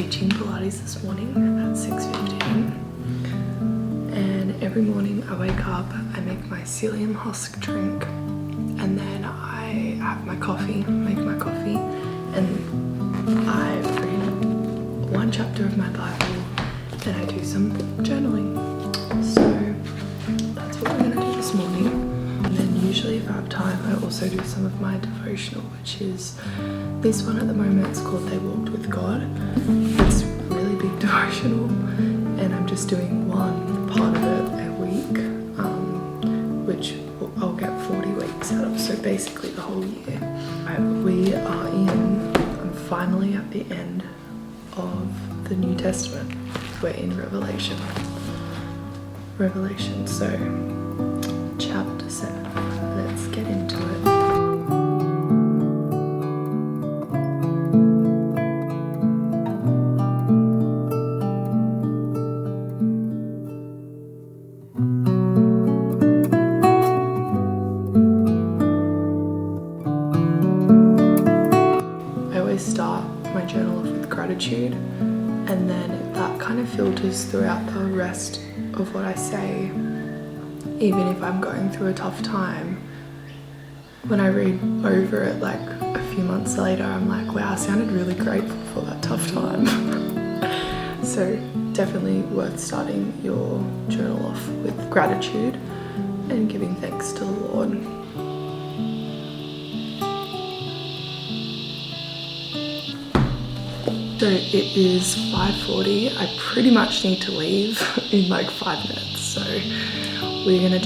teaching Pilates this morning at 6:15, and every morning I wake up, I make my psyllium husk drink, and then I have my coffee, and I read one chapter of my Bible, and I do some journaling. So that's what we're gonna do this morning. And then usually if I have time, I also do some of my devotional, which is this one at the moment. It's called They Walked with God. It's a really big devotional, and I'm just doing one part of it a week, which I'll get 40 weeks out of, so basically the whole year. I'm finally at the end of the New Testament. We're in Revelation, so chapter 7. Let's get into it. I always start my journal off with gratitude, and then that kind of filters throughout the rest of what I say. Even if I'm going through a tough time, when I read over it like a few months later, I'm like, wow, I sounded really grateful for that tough time. So definitely worth starting your journal off with gratitude and giving thanks to the Lord. So it is 5:40. I pretty much need to leave in like 5 minutes. So we're gonna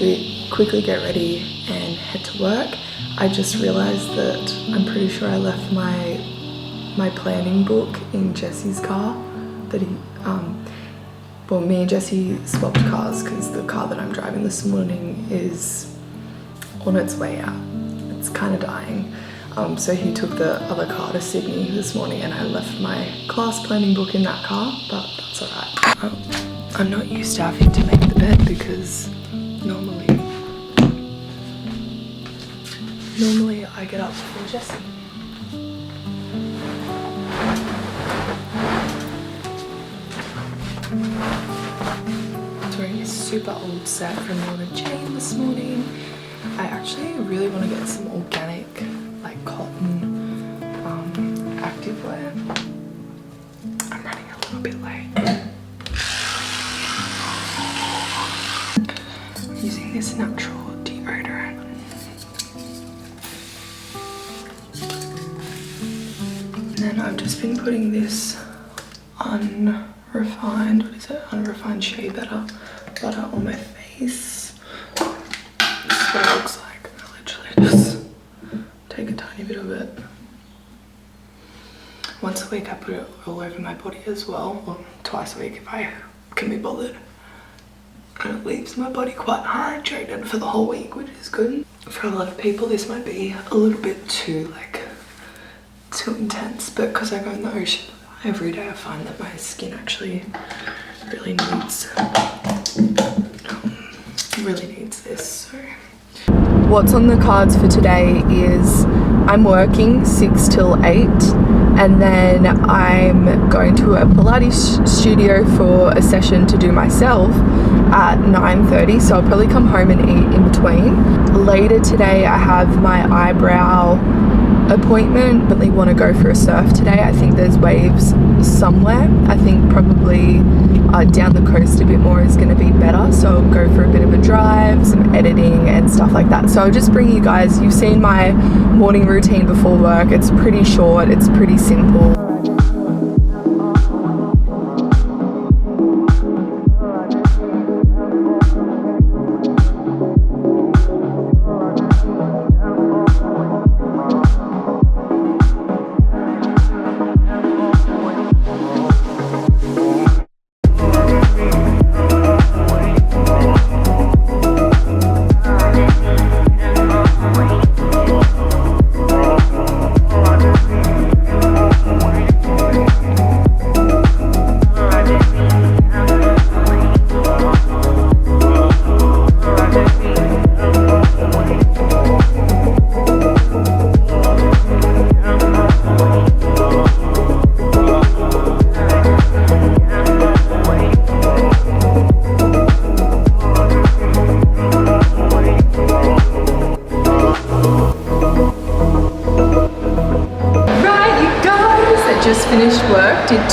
quickly get ready and head to work. I just realized that I'm pretty sure I left my planning book in Jesse's car. That me and Jesse swapped cars because the car that I'm driving this morning is on its way out. It's kind of dying. So he took the other car to Sydney this morning, and I left my class planning book in that car, but that's alright. I'm not used to having to make the bed because normally I get up before Jesse. I was wearing a super old set from Mona Jane this morning. I actually really want to get some organic, like cotton activewear. I'm running a little bit late. I'm using this natural deodorant. And then I've just been putting this unrefined shea butter on my face. This is what it looks like. I literally just take a tiny bit of it. Once a week I put it all over my body as well, or twice a week if I can be bothered. And it leaves my body quite hydrated for the whole week, which is good. For a lot of people this might be a little bit too intense, but because I go in the ocean every day, I find that my skin actually really needs this. So what's on the cards for today is I'm working 6 till 8, and then I'm going to a Pilates studio for a session to do myself at 9:30, so I'll probably come home and eat in between. Later today I have my eyebrow appointment, but they want to go for a surf today. I think there's waves somewhere. I think probably down the coast a bit more is going to be better, so I'll go for a bit of a drive, some editing and stuff like that. So I'll just bring you guys, you've seen my morning routine before work. It's pretty short, it's pretty simple.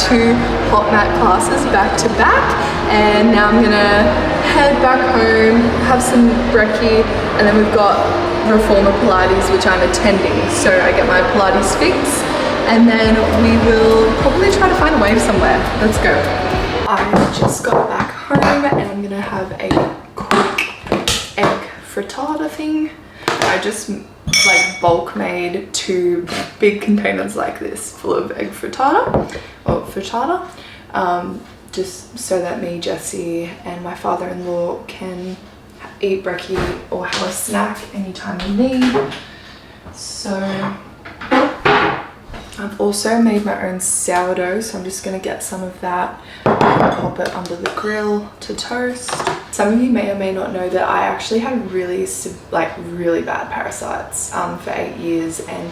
2 hot mat classes back to back, and now I'm gonna head back home, have some brekkie, and then we've got reformer Pilates which I'm attending, so I get my Pilates fix, and then we will probably try to find a wave somewhere. Let's go. I just got back home and I'm gonna have a quick egg frittata thing. I just like bulk made 2 big containers like this full of egg frittata, or frittata, just so that me, Jessie and my father-in-law can eat brekkie or have a snack anytime we need. So I've also made my own sourdough, so I'm just going to get some of that and pop it under the grill to toast. Some of you may or may not know that I actually had really bad parasites for 8 years, and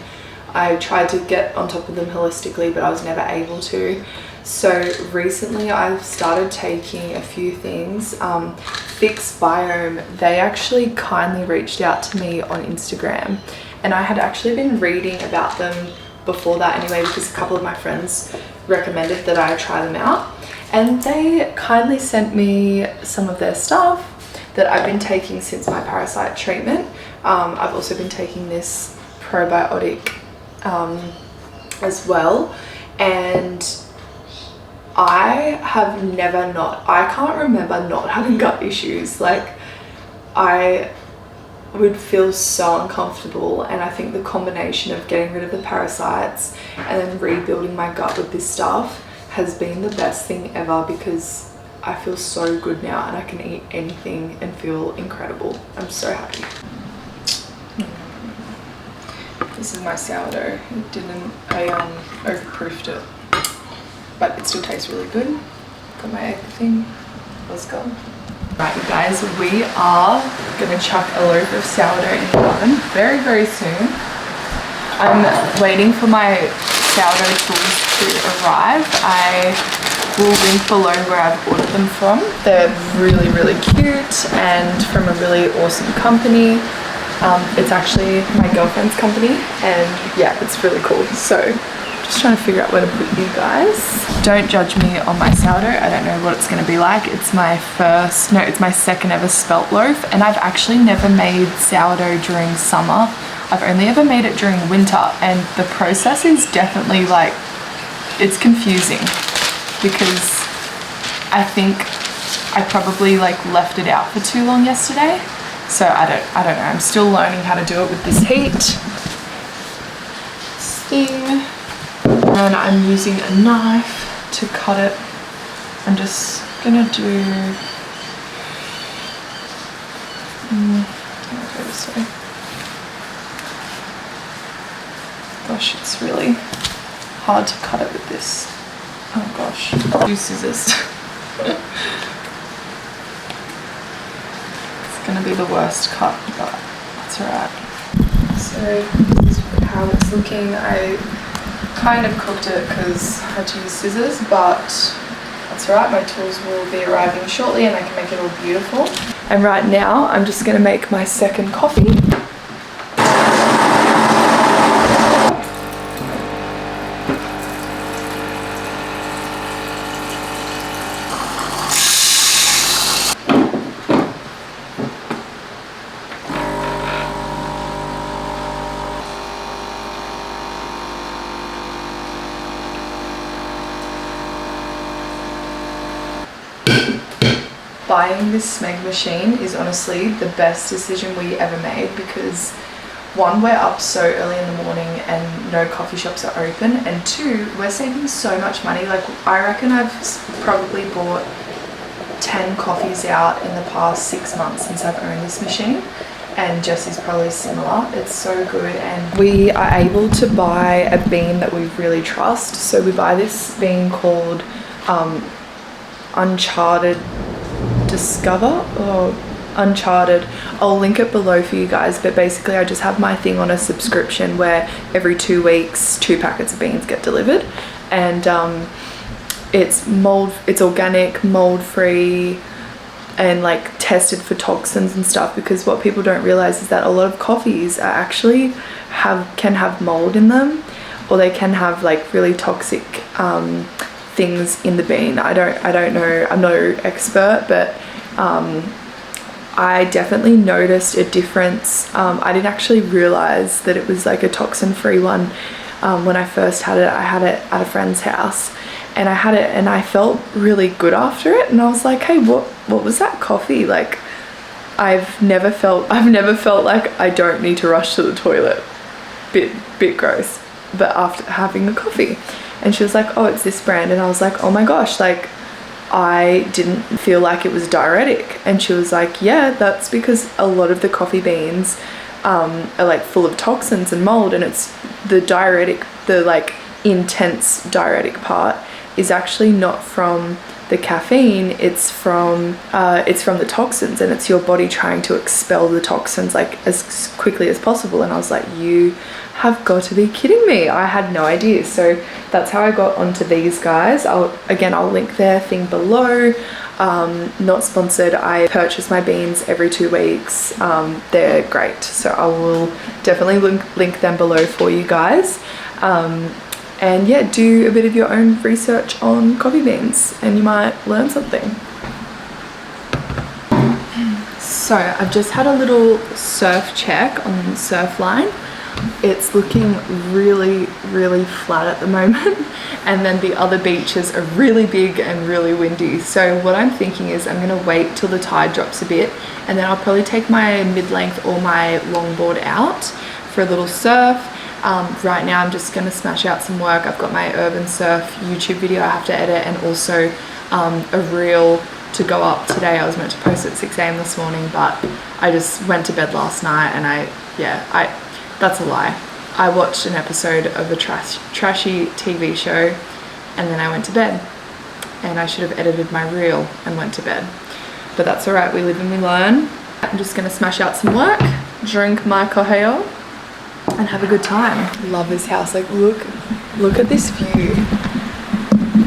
I tried to get on top of them holistically, but I was never able to. So recently I've started taking a few things. Fix Biome, they actually kindly reached out to me on Instagram, and I had actually been reading about them before that anyway, because a couple of my friends recommended that I try them out, and they kindly sent me some of their stuff that I've been taking since my parasite treatment. I've also been taking this probiotic as well, and I can't remember not having gut issues. Like, I would feel so uncomfortable, and I think the combination of getting rid of the parasites and then rebuilding my gut with this stuff has been the best thing ever, because I feel so good now and I can eat anything and feel incredible. I'm so happy. This is my sourdough. I overproofed it, but it still tastes really good. Got my egg thing. Let's go. Right, you guys, we are gonna chuck a loaf of sourdough in the oven very, very soon. I'm waiting for my sourdough tools to arrive. I will link below where I've ordered them from. They're really, really cute and from a really awesome company. It's actually my girlfriend's company, and yeah, it's really cool. So just trying to figure out where to put you guys. Don't judge me on my sourdough. I don't know what it's going to be like. It's my second ever spelt loaf, and I've actually never made sourdough during summer. I've only ever made it during winter, and the process is definitely like, it's confusing, because I think I probably like left it out for too long yesterday. So I don't know. I'm still learning how to do it with this heat. This thing. And I'm using a knife to cut it. I'm just gonna do, I'll go this way. Gosh, it's really hard to cut it with this. Oh gosh, use scissors. It's gonna be the worst cut, but that's alright. So this is how it's looking. I kind of cooked it because I had to use scissors, but that's alright. My tools will be arriving shortly and I can make it all beautiful. And right now I'm just going to make my second coffee. Buying this Smeg machine is honestly the best decision we ever made, because one, we're up so early in the morning and no coffee shops are open, and two, we're saving so much money. Like, I reckon I've probably bought 10 coffees out in the past 6 months since I've owned this machine, and Jessie's probably similar. It's so good, and we are able to buy a bean that we really trust. So we buy this bean called Uncharted Discover or Uncharted. I'll link it below for you guys, but basically I just have my thing on a subscription where every 2 weeks 2 packets of beans get delivered, and it's organic, mold free, and like tested for toxins and stuff, because what people don't realize is that a lot of coffees are actually can have mold in them, or they can have like really toxic things in the bean. I don't know, I'm no expert, but I definitely noticed a difference. I didn't actually realize that it was like a toxin-free one. When I first had it, I had it at a friend's house, and I had it and I felt really good after it, and I was like, hey, what was that coffee? Like, I've never felt like I don't need to rush to the toilet. Bit gross, but after having the coffee. And she was like, oh, it's this brand, and I was like, oh my gosh, like, I didn't feel like it was diuretic. And she was like, yeah, that's because a lot of the coffee beans are like full of toxins and mold, and it's the diuretic, the like intense diuretic part is actually not from the caffeine, it's from the toxins, and it's your body trying to expel the toxins like as quickly as possible. And I was like, you have got to be kidding me. I had no idea. So that's how I got onto these guys. I'll link their thing below. Not sponsored. I purchase my beans every 2 weeks. They're great, so I will definitely link them below for you guys. And yeah, do a bit of your own research on coffee beans and you might learn something. So I've just had a little surf check on Surfline. It's looking really, really flat at the moment, and then the other beaches are really big and really windy. So what I'm thinking is I'm gonna wait till the tide drops a bit, and then I'll probably take my mid-length or my longboard out for a little surf. Right now I'm just gonna smash out some work. I've got my urban surf YouTube video I have to edit, and also a reel to go up today. I was meant to post at 6 a.m. this morning, but I just went to bed last night, and that's a lie. I watched an episode of a trashy TV show, and then I went to bed, and I should have edited my reel and went to bed. But that's all right, we live and we learn. I'm just gonna smash out some work, drink my koheo, and have a good time. Love this house. Like, look at this view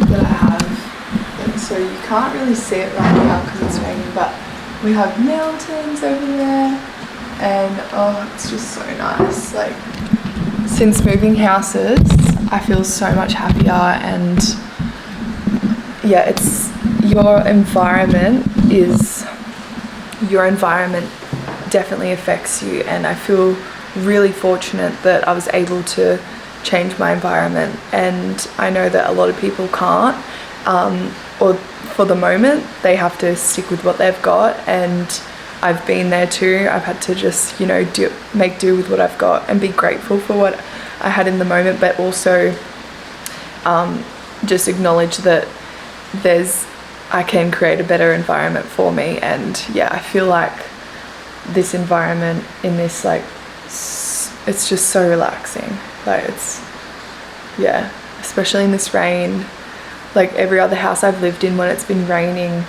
that I have. Like, so you can't really see it right now because it's raining, but we have mountains over there, and oh, it's just so nice. Like, since moving houses, I feel so much happier, and yeah, it's your environment definitely affects you, and I feel really fortunate that I was able to change my environment, and I know that a lot of people can't, or for the moment they have to stick with what they've got, and I've been there too. I've had to just, you know, make do with what I've got and be grateful for what I had in the moment, but also just acknowledge that I can create a better environment for me. And yeah, I feel like this environment in this, like, it's just so relaxing. Like, it's, yeah, especially in this rain. Like, every other house I've lived in, when it's been raining,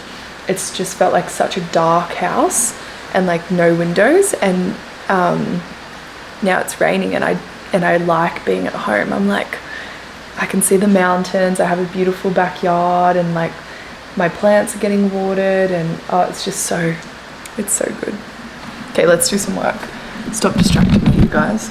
it's just felt like such a dark house and like no windows, and now it's raining, and I like being at home. I'm like, I can see the mountains, I have a beautiful backyard, and like my plants are getting watered, and oh, it's so good. Okay, let's do some work. Stop distracting me, you guys.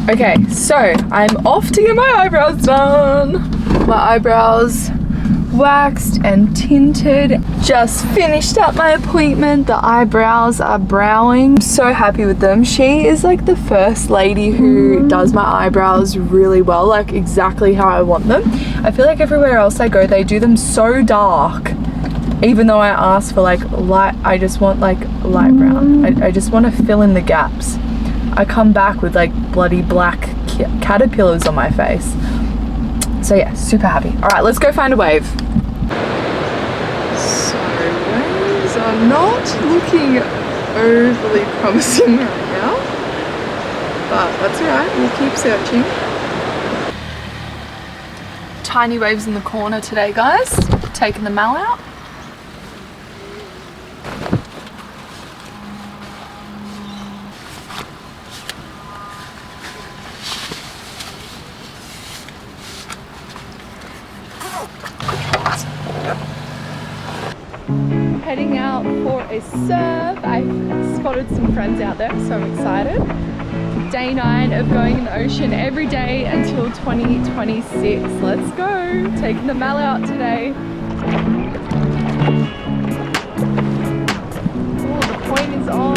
Okay, so I'm off to get my eyebrows done. My eyebrows waxed and tinted. Just finished up my appointment. The eyebrows are browing. I'm so happy with them. She is like the first lady who does my eyebrows really well, like exactly how I want them. I feel like everywhere else I go, they do them so dark. Even though I ask for like light, I just want like light brown. I just want to fill in the gaps. I come back with like bloody black caterpillars on my face. So yeah, super happy. All right, let's go find a wave. So waves are not looking overly promising right now, but that's all right, we'll keep searching. Tiny waves in the corner today, guys. Taking the mal out. Heading out for a surf. I've spotted some friends out there, so I'm excited. Day 9 of going in the ocean every day until 2026. Let's go. Taking the mal out today. Oh, the point is on.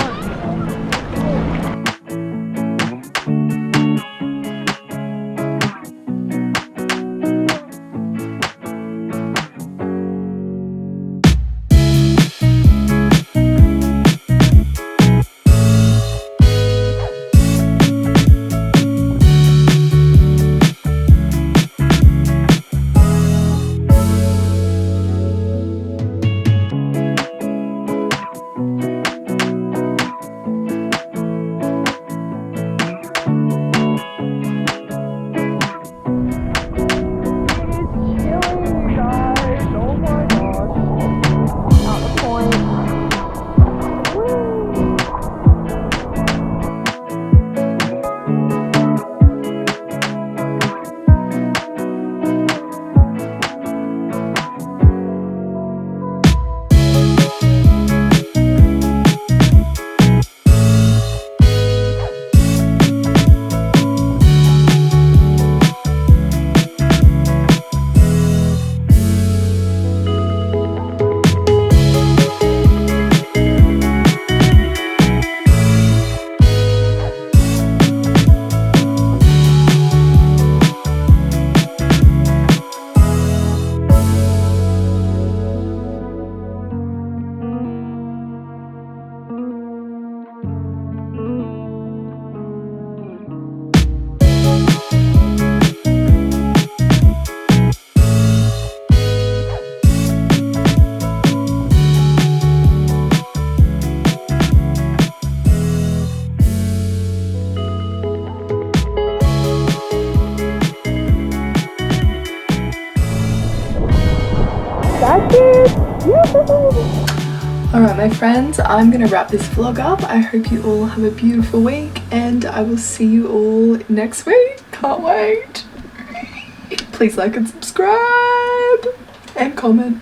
That's it! Alright my friends, I'm gonna wrap this vlog up. I hope you all have a beautiful week and I will see you all next week. Can't wait. Please like and subscribe and comment.